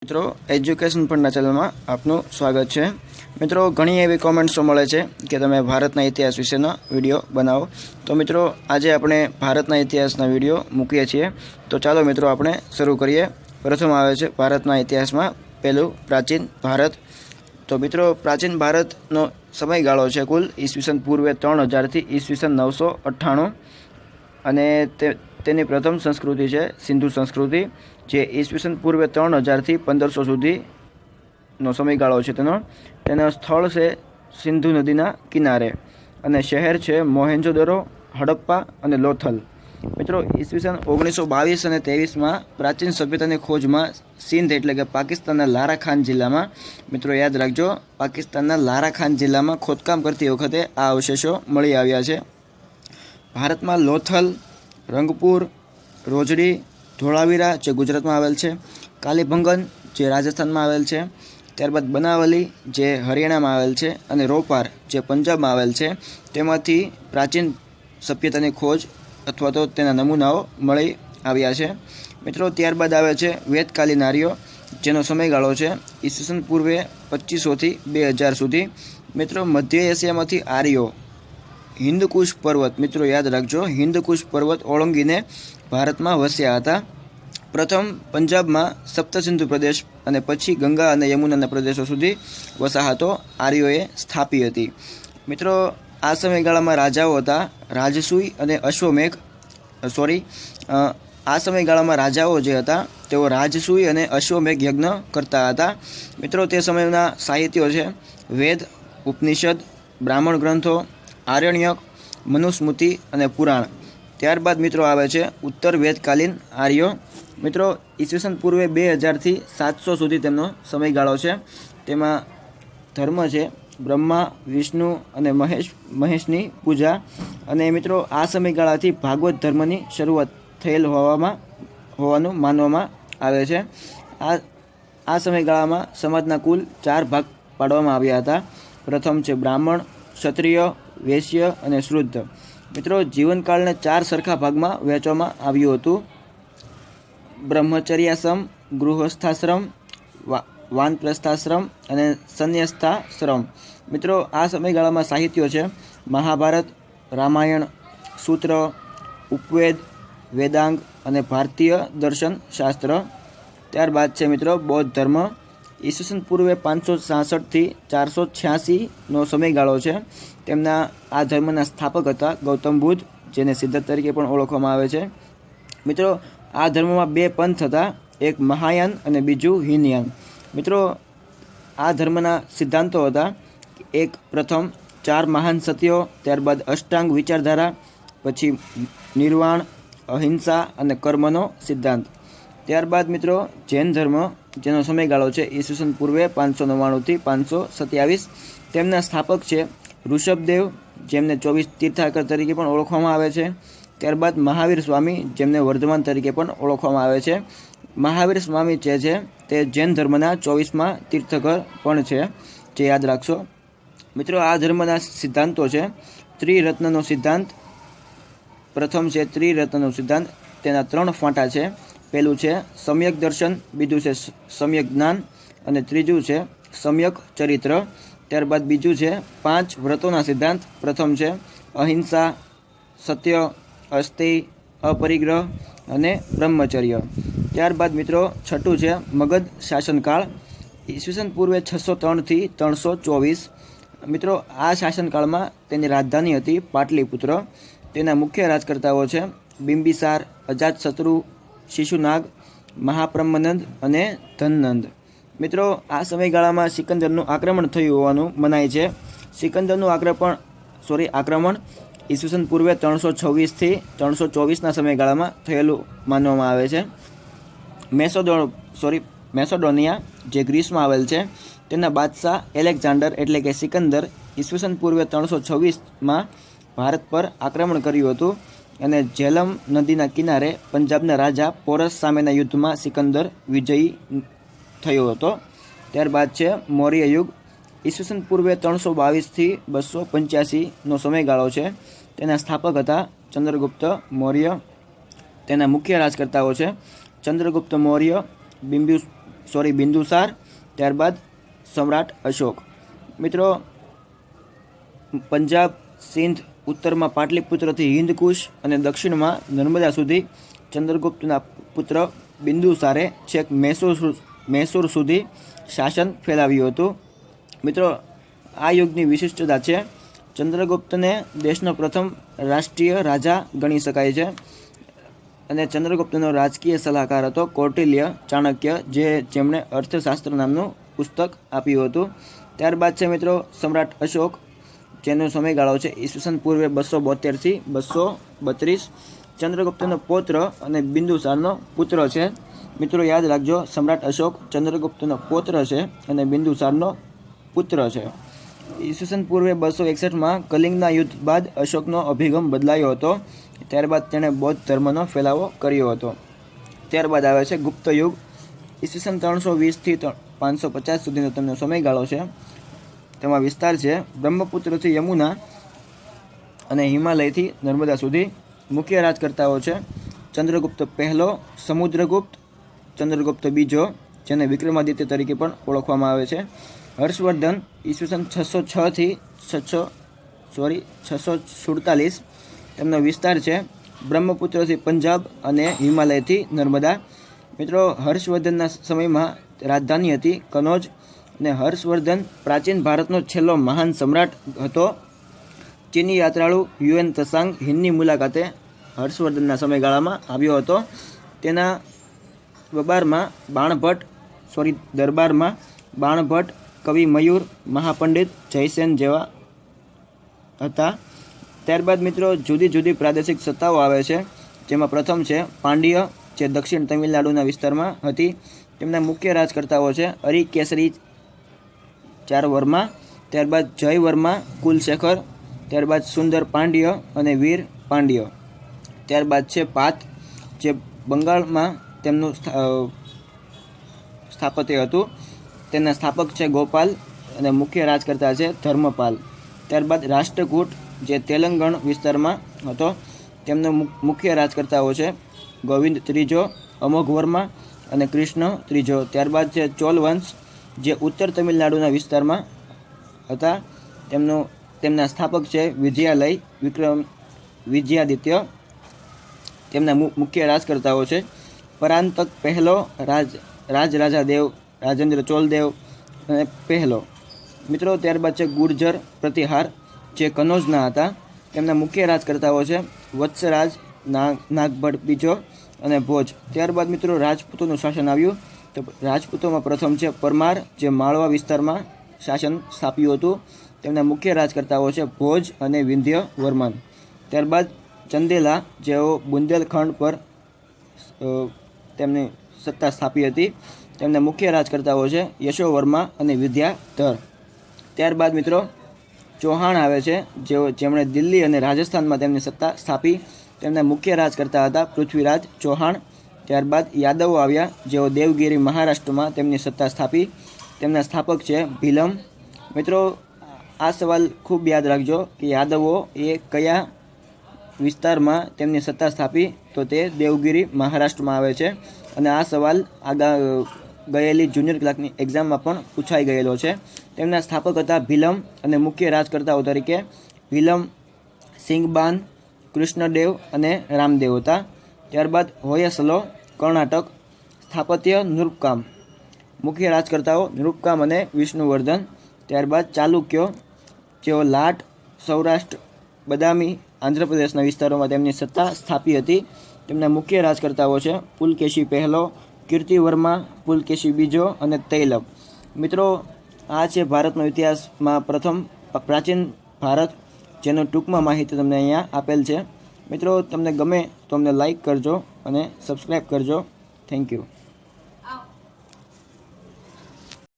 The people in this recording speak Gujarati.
મિત્રો એજ્યુકેશન ફંડના ચેનલમાં આપનું સ્વાગત છે। મિત્રો ઘણી એવી કોમેન્ટ્સો મળે છે કે તમે ભારતના ઇતિહાસ વિશેનો વિડીયો બનાવો, તો મિત્રો આજે આપણે ભારતના ઇતિહાસના વિડીયો મૂકીએ છીએ। તો ચાલો મિત્રો આપણે શરૂ કરીએ। પ્રથમ આવે છે ભારતના ઇતિહાસમાં પહેલું પ્રાચીન ભારત। તો મિત્રો પ્રાચીન ભારતનો સમયગાળો છે કુલ ઈસવીસન પૂર્વે 3000 થી ઈસવીસન 998 અને તેની પ્રથમ સંસ્કૃતિ છે સિંધુ સંસ્કૃતિ, જે ઈસવીસન પૂર્વે 3000 થી 1500 સુધીનો સમયગાળો છે તેનું સ્થળ છે સિંધુ નદીના કિનારે અને શહેર છે મોહેન્જો-દરો, હડપ્પા અને લોથલ। મિત્રો ઈસવીસન 1922 અને 23માં પ્રાચીન સભ્યતાની ખોજમાં સિંધ એટલે કે પાકિસ્તાનના લારાખાન જિલ્લામાં, મિત્રો યાદ રાખજો, પાકિસ્તાનના લારાખાન જિલ્લામાં ખોદકામ કરતી વખતે આ અવશેષો મળી આવ્યા છે। ભારતમાં લોથલ, રંગપુર, રોજડી, ધોળાવીરા જે ગુજરાતમાં આવેલ છે, કાલીબંગન જે રાજસ્થાનમાં આવેલ છે, ત્યારબાદ બનાવલી જે હરિયાણામાં આવેલ છે અને રોપાર જે પંજાબમાં આવેલ છે, તેમાંથી પ્રાચીન સભ્યતાની ખોજ અથવા તો તેના નમૂનાઓ મળી આવ્યા છે। મિત્રો ત્યારબાદ આવે છે વેદકાલીન આર્યો, જેનો સમયગાળો છે ઈસવીસન પૂર્વે 2500 થી 2000 સુધી। મિત્રો મધ્ય એશિયામાંથી આર્યો હિન્દકુશ પર્વત, મિત્રો યાદ રાખજો, હિન્દકુશ પર્વત ઓળંગીને ભારતમાં વસ્યા હતા। પ્રથમ પંજાબમાં સપ્તસિંધુ પ્રદેશ અને પછી ગંગા અને યમુનાના પ્રદેશો સુધી વસાહતો આર્યોએ સ્થાપી હતી। મિત્રો આ સમયગાળામાં રાજાઓ હતા રાજસૂય અને અશ્વમેઘ, આ સમયગાળામાં રાજાઓ જે હતા તેઓ રાજસૂય અને અશ્વમેઘ યજ્ઞ કરતા હતા। મિત્રો તે સમયના સાહિત્યો છે વેદ, ઉપનિષદ, બ્રાહ્મણ ગ્રંથો, આરણ્યક, મનુસ્મૃતિ અને પુરાણ। ત્યારબાદ મિત્રો આવે છે ઉત્તર વેદકાલીન આર્યો। મિત્રો ઈસવીસન પૂર્વે 2000 થી 700 સુધી તેમનો સમયગાળો છે। તેમાં ધર્મ છે બ્રહ્મા, વિષ્ણુ અને મહેશની પૂજા, અને મિત્રો આ સમયગાળાથી ભાગવત ધર્મની શરૂઆત થયેલ હોવાનું માનવામાં આવે છે। આ સમયગાળામાં સમાજના કુલ 4 ભાગ પાડવામાં આવ્યા હતા। પ્રથમ છે બ્રાહ્મણ, ક્ષત્રિય, વૈશ્ય અને શુદ્ર। મિત્રો જીવનકાળને 4 સરખા ભાગમાં વહેંચવામાં આવ્યું હતું: બ્રહ્મચર્યાશ્રમ, ગૃહસ્થાશ્રમ, વાનપ્રસ્થાશ્રમ અને સંન્યસ્તાશ્રમ। મિત્રો આ સમયગાળામાં સાહિત્યો છે મહાભારત, રામાયણ, સૂત્ર, ઉપવેદ, વેદાંગ અને ભારતીય દર્શન શાસ્ત્ર। ત્યારબાદ છે મિત્રો બૌદ્ધ ધર્મ। ઈસવીસન પૂર્વે 566 થી 486નો સમયગાળો છે। તેમના આ ધર્મના સ્થાપક હતા ગૌતમ બુદ્ધ, જેને સિદ્ધાર્થ તરીકે પણ ઓળખવામાં આવે છે। મિત્રો આ ધર્મમાં 2 પંથ હતા, એક મહાયાન અને બીજું હીનયાન। મિત્રો આ ધર્મના સિદ્ધાંતો હતા, એક પ્રથમ 4 મહાન સત્યો, ત્યારબાદ અષ્ટાંગ વિચારધારા, પછી નિર્વાણ, અહિંસા અને કર્મનો સિદ્ધાંત। ત્યારબાદ મિત્રો જૈન ધર્મ, જેનો સમયગાળો છે ઈસવીસન પૂર્વે 599 થી 527। તેમના સ્થાપક છે ઋષભદેવ, જેમને 24 તીર્થંકર તરીકે પણ ઓળખવામાં આવે છે। ત્યારબાદ મહાવીર સ્વામી, જેમને વર્ધમાન તરીકે પણ ઓળખવામાં આવે છે। મહાવીર સ્વામી જે છે તે જૈન ધર્મના 24મા તીર્થંકર પણ છે, જે યાદ રાખશો। મિત્રો આ ધર્મના સિદ્ધાંતો છે ત્રિરત્નનો સિદ્ધાંત। પ્રથમ છે ત્રિરત્નનો સિદ્ધાંત, તેના 3 ફાંટા છે। પહેલું છે સમ્યક દર્શન, બીજું છે સમ્યક જ્ઞાન અને ત્રીજું છે સમ્યક ચરિત્ર। ત્યારબાદ બીજું છે 5 વ્રતોના સિદ્ધાંત। પ્રથમ છે અહિંસા, સત્ય, અસ્તેય, અપરિગ્રહ અને બ્રહ્મચર્ય। ત્યારબાદ મિત્રો છઠ્ઠું છે મગધ શાસનકાળ, ઈસવીસન પૂર્વે 603 થી 324। મિત્રો આ શાસનકાળમાં તેની રાજધાની હતી પાટલીપુત્ર। તેના મુખ્ય રાજકર્તાઓ છે બિંબિસાર, અજાતશત્રુ, શિશુનાગ, મહાબ્રહ્મનંદ અને ધનનંદ। મિત્રો આ સમયગાળામાં સિકંદરનું આક્રમણ થયું હોવાનું મનાય છે। સિકંદરનું આક્રમણ ઈસવીસન પૂર્વે 326 થી 324ના સમયગાળામાં થયેલું માનવામાં આવે છે। મેસોડોનિયા જે ગ્રીસમાં આવેલ છે, તેના બાદશાહ એલેક્ઝાન્ડર એટલે કે સિકંદર ઈસવીસન પૂર્વે 326માં ભારત પર આક્રમણ કર્યું હતું અને ઝેલમ નદીના કિનારે પંજાબના રાજા પોરસ સામેના યુદ્ધમાં સિકંદર વિજયી થયો હતો। ત્યારબાદ છે મૌર્ય યુગ, ઈસવીસન પૂર્વે 322 થી 285નો સમયગાળો છે। તેના સ્થાપક હતા ચંદ્રગુપ્ત મૌર્ય। તેના મુખ્ય રાજકર્તાઓ છે ચંદ્રગુપ્ત મૌર્ય, બિંદુસાર, ત્યારબાદ સમ્રાટ અશોક. મિત્રો પંજાબ, સિંધ, ઉત્તરમાં પાટલીપુત્રથી હિન્દકુશ અને દક્ષિણમાં નર્મદા સુધી ચંદ્રગુપ્તના પુત્ર બિંદુસારે છેક મૈસૂર સુધી શાસન ફેલાવ્યું હતું. મિત્રો આ યુગની વિશિષ્ટતા છે ચંદ્રગુપ્તને દેશનો પ્રથમ રાષ્ટ્રીય રાજા ગણી શકાય છે અને ચંદ્રગુપ્તનો રાજકીય સલાહકાર હતો કૌટિલ્ય ચાણક્ય, જેમણે અર્થશાસ્ત્ર નામનું પુસ્તક આપ્યું હતું. ત્યારબાદ છે મિત્રો સમ્રાટ અશોક, જેનો સમયગાળો છે ઈસવીસન પૂર્વે 272 થી 232. ચંદ્રગુપ્તનો પૌત્ર અને બિંદુસારનો પુત્ર છે. મિત્રો યાદ રાખજો, સમ્રાટ અશોક ચંદ્રગુપ્તનો પૌત્ર છે અને બિંદુસારનો પુત્ર છે. ઈસવીસન પૂર્વે 261માં કલિંગના યુદ્ધ બાદ અશોકનો અભિગમ બદલાયો હતો. ત્યારબાદ તેણે બૌદ્ધ ધર્મનો ફેલાવો કર્યો હતો. ત્યારબાદ આવે છે ગુપ્ત યુગ. ઈસવીસન 320 થી 550 સુધીનો તેમનો સમયગાળો છે. તેમાં વિસ્તાર છે બ્રહ્મપુત્રથી યમુના અને હિમાલયથી નર્મદા સુધી. મુખ્ય રાજકર્તાઓ છે ચંદ્રગુપ્ત પહેલો, સમુદ્રગુપ્ત, ચંદ્રગુપ્ત બીજો, જેને વિક્રમાદિત્ય તરીકે પણ ઓળખવામાં આવે છે, હર્ષવર્ધન ઈસવીસન 606 થી 647. તેમનો વિસ્તાર છે બ્રહ્મપુત્રથી પંજાબ અને હિમાલયથી નર્મદા. મિત્રો હર્ષવર્ધનના સમયમાં રાજધાની હતી કનોજ અને હર્ષવર્ધન પ્રાચીન ભારતનો છેલ્લો મહાન સમ્રાટ હતો. ચીની યાત્રાળુ યુએન ત્સાંગ હિનની મુલાકાતે હર્ષવર્ધનના સમયગાળામાં આવ્યો હતો. તેના દરબારમાં બાણભટ્ટ, કવિ મયુર, મહાપંડિત જયસેન જેવા હતા. ત્યારબાદ મિત્રો જુદી જુદી પ્રાદેશિક સત્તાઓ આવે છે, જેમાં પ્રથમ છે પાંડ્ય, જે દક્ષિણ તમિલનાડુના વિસ્તારમાં હતી. તેમના મુખ્ય રાજકર્તાઓ છે અરિકેસરી ચારવર્મા, ત્યારબાદ જયવર્મા કુલશેખર, ત્યારબાદ સુંદર પાંડ્ય અને વીર પાંડ્ય. ત્યારબાદ છે પાત, જે બંગાળમાં તેમનું સ્થાપત્ય હતું. તેના સ્થાપક છે ગોપાલ અને મુખ્ય રાજકર્તા છે ધર્મપાલ. ત્યારબાદ રાષ્ટ્રકૂટ, જે તેલંગણ વિસ્તારમાં હતો. તેમનો મુખ્ય રાજકર્તાઓ છે ગોવિંદ ત્રીજો, અમોઘ વર્મા અને કૃષ્ણ ત્રીજો. ત્યારબાદ છે ચોલ વંશ, જે ઉત્તર તમિલનાડુના વિસ્તારમાં હતા. તેમના સ્થાપક છે વિજયાદિત્ય. તેમના મુખ્ય રાજકર્તાઓ છે પરાંતક પહેલો, રાજરાજા દેવ, રાજેન્દ્ર ચોલદેવ અને પહેલો. મિત્રો ત્યારબાદ છે ગુર્જર પ્રતિહાર, જે કનોજના હતા. તેમના મુખ્ય રાજકર્તાઓ છે વત્સરાજ, નાગભટ્ટ બીજો અને ભોજ. ત્યારબાદ મિત્રો રાજપૂતોનું શાસન આવ્યું. તો રાજપૂતોમાં પ્રથમ છે પરમાર, જે માળવા વિસ્તારમાં શાસન સ્થાપ્યું હતું. તેમના મુખ્ય રાજકર્તાઓ છે ભોજ અને વિંધ્ય વર્મન. ત્યારબાદ ચંદેલા, જેઓ બુંદેલખંડ પર તેમની સત્તા સ્થાપી હતી. તેમના મુખ્ય રાજકર્તાઓ છે યશોવર્મા અને વિદ્યાધર. ત્યારબાદ મિત્રો ચૌહાણ આવે છે, જેમણે દિલ્હી અને રાજસ્થાનમાં તેમની સત્તા સ્થાપી. તેમના મુખ્ય રાજકર્તા હતા પૃથ્વીરાજ ચૌહાણ. ત્યારબાદ યાદવો આવ્યા, જેઓ દેવગિરી મહારાષ્ટ્રમાં તેમની સત્તા સ્થાપી. તેમના સ્થાપક છે ભીલમ. મિત્રો આ સવાલ ખૂબ યાદ રાખજો કે યાદવો એ કયા વિસ્તારમાં તેમની સત્તા સ્થાપી, તો તે દેવગિરી મહારાષ્ટ્રમાં આવે છે. અને આ સવાલ ગયેલી જુનિયર ક્લાર્કની એક્ઝામમાં પણ પૂછાઈ ગયેલો છે. તેમના સ્થાપક હતા ભીલમ અને મુખ્ય રાજકર્તાઓ તરીકે ભીલમ, સિંગબાન, કૃષ્ણદેવ અને રામદેવ હતા. ત્યારબાદ હોયસલો કર્ણાટક, સ્થાપત્ય નૃપકામ, મુખ્ય રાજકર્તાઓ નૃપકામ અને વિષ્ણુવર્ધન. ત્યારબાદ ચાલુક્યો, જેઓ લાટ, સૌરાષ્ટ્ર, બદામી, આંધ્રપ્રદેશના વિસ્તારોમાં તેમની સત્તા સ્થાપી હતી. તેમના મુખ્ય રાજકર્તાઓ છે પુલકેશી પહેલો, કીર્તિવર્મા, પુલકેશી બીજો અને તૈલબ. મિત્રો આ છે ભારતનો ઇતિહાસમાં પ્રથમ પ્રાચીન ભારત, જેનો ટૂંકમાં માહિતી તમને અહીંયા આપેલ છે. મિત્રો તમને ગમે તો અમને લાઈક કરજો અને સબસ્ક્રાઈબ કરજો. Thank you.